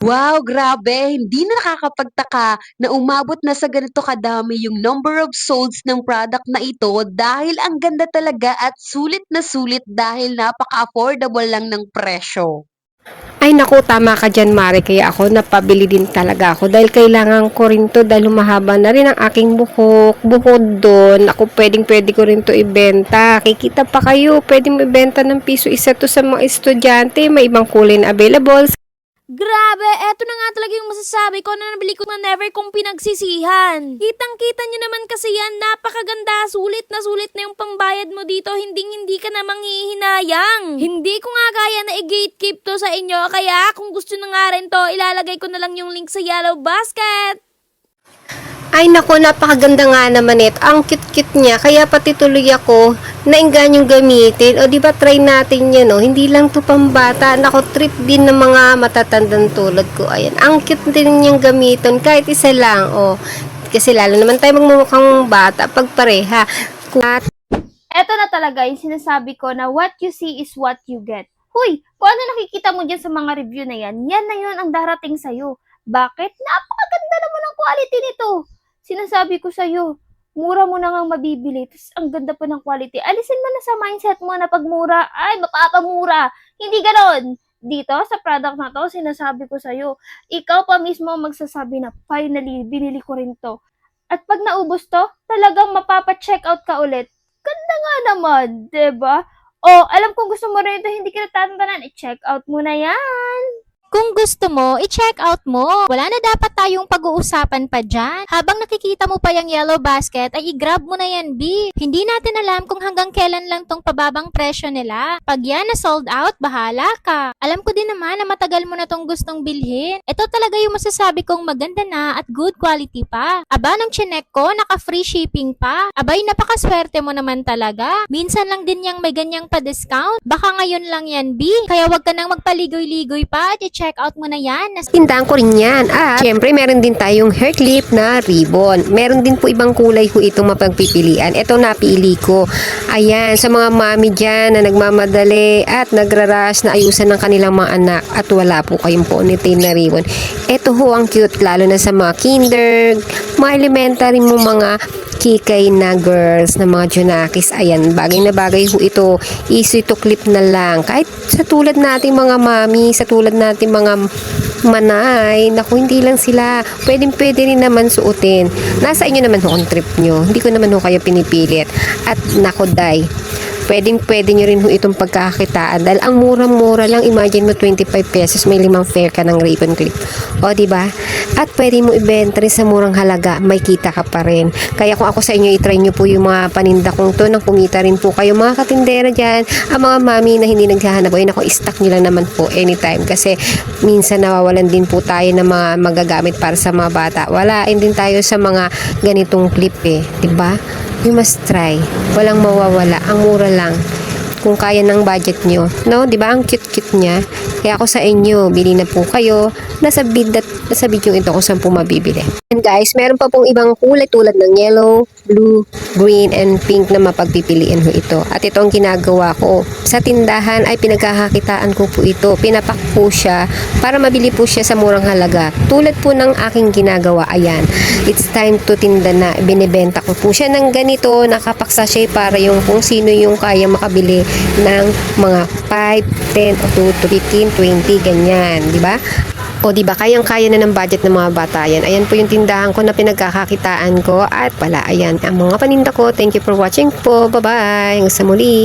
Wow, grabe! Hindi na nakakapagtaka na umabot na sa ganito kadami yung number of solds ng product na ito dahil ang ganda talaga at sulit na sulit dahil napaka-affordable lang ng presyo. Ay naku, tama ka dyan Mare, kaya ako napabili din talaga ako dahil kailangan ko rin to dahil humahaba na rin ang aking buhok. Bukod doon, ako pwede ko rin to ibenta. Kikita pa kayo, pwedeng ibenta ng piso isa to sa mga estudyante. May ibang kulay na available. Grabe, eto na nga talaga yung masasabi ko na nabili ko na never kong pinagsisihan. Kitang-kita nyo naman kasi yan, napakaganda, sulit na yung pambayad mo dito, hindi ka na manghihinayang. Hindi ko nga kaya na i-gatekeep to sa inyo, kaya kung gusto na nga rin to, ilalagay ko na lang yung link sa Yellow Basket. Ay nako, napakaganda nga naman ito. Ang cute-cute niya, kaya pati tuloy ako naingganyong gamitin. O di ba try natin yan, no? Hindi lang to pambata. Nako, trip din ng mga matatandang tulad ko. Ayan, ang cute din niyang gamitin kahit isa lang. O, kasi lalo naman tayo magmumukhang bata pag pareha. At Eto na talaga yung sinasabi ko na what you see is what you get. Huy, kung ano nakikita mo dyan sa mga review na yan na yun ang darating sa'yo. Bakit? Napakaganda naman ang quality nito. Sinasabi ko sa'yo, mura mo na ngang mabibili, tapos ang ganda pa ng quality. Alisin mo na sa mindset mo na pag mura, ay mapapamura. Hindi ganon. Dito, sa product na to, sinasabi ko sa'yo, ikaw pa mismo magsasabi na, finally, binili ko rin to. At pag naubos to, talagang mapapa-check out ka ulit. Ganda nga naman, diba? O, alam kong gusto mo rin ito, hindi ka natatandaan, i-check out mo na yan. Kung gusto mo, i-check out mo. Wala na dapat tayong pag-uusapan pa dyan. Habang nakikita mo pa yung Yellow Basket, ay i-grab mo na yan, B. Hindi natin alam kung hanggang kailan lang tong pababang presyo nila. Pag yan na sold out, bahala ka. Alam ko din naman na matagal mo na tong gustong bilhin. Ito talaga yung masasabi kong maganda na at good quality pa. Aba, nang chinek ko, naka-free shipping pa. Abay, napakaswerte mo naman talaga. Minsan lang din yang may ganyang pa-discount. Baka ngayon lang yan, B. Kaya wag ka nang magpaligoy-ligoy pa at check out mo na yan. tindahan ko rin yan. At syempre meron din tayong hair clip na ribbon. Meron din po ibang kulay ko itong mapagpipilian. Ito napili ko. Ayan, sa mga mami dyan na nagmamadali at nagrarush na ayusan ng kanilang mga anak at wala po kayong ponytail na ribbon. Ito ho ang cute lalo na sa mga kinder, mga elementary mo mga kikay na girls na mga junakis. Ayan, bagay na bagay ho ito. Easy to clip na lang. Kahit sa tulad nating mga mami, sa tulad nating mga manay, naku, hindi lang sila. Pwede rin naman suotin. Nasa inyo naman ho ang trip nyo. Hindi ko naman ho kayo pinipilit. At naku, day, pwede nyo rin ho itong pagkakakitaan dahil ang mura-mura lang, imagine mo 25 pesos may 5 pair ka ng ribbon clip, o diba? At pwede mo ibenta rin sa murang halaga, may kita ka pa rin. Kaya kung ako sa inyo, itry nyo po yung mga paninda kong to, nang kumita rin po kayo mga katindera dyan, ang mga mami na hindi naghahanap, ay naku, stock nyo lang naman po anytime kasi minsan nawawalan din po tayo ng mga magagamit para sa mga bata. Walain din tayo sa mga ganitong clip diba? You must try. Walang mawawala. Ang mura lang. Kung kaya ng budget nyo. No? Diba? Ang cute-cute niya. Kaya ako sa inyo, bili na po kayo. Nasa video ito kung saan po mabibili. And guys, meron pa pong ibang kulay tulad ng yellow, blue, green, and pink na mapagpipiliin ho ito. At ito ang ginagawa ko. Sa tindahan ay pinagkakakitaan ko po ito. Pinapak po siya para mabili po siya sa murang halaga. Tulad po ng aking ginagawa. Ayan. It's time to tinda na. Binibenta ko po siya ng ganito. Nakapaksa siya para yung kung sino yung kaya makabili ng mga 5, 10, o 2, 15, 20, ganyan. Diba? O diba, kayang-kaya na ng budget ng mga bata yan. Ayan po yung tindahan ko na pinagkakakitaan ko. At pala, ayan, ang mga paninda ko. Thank you for watching po. Bye-bye. Hanggang sa muli.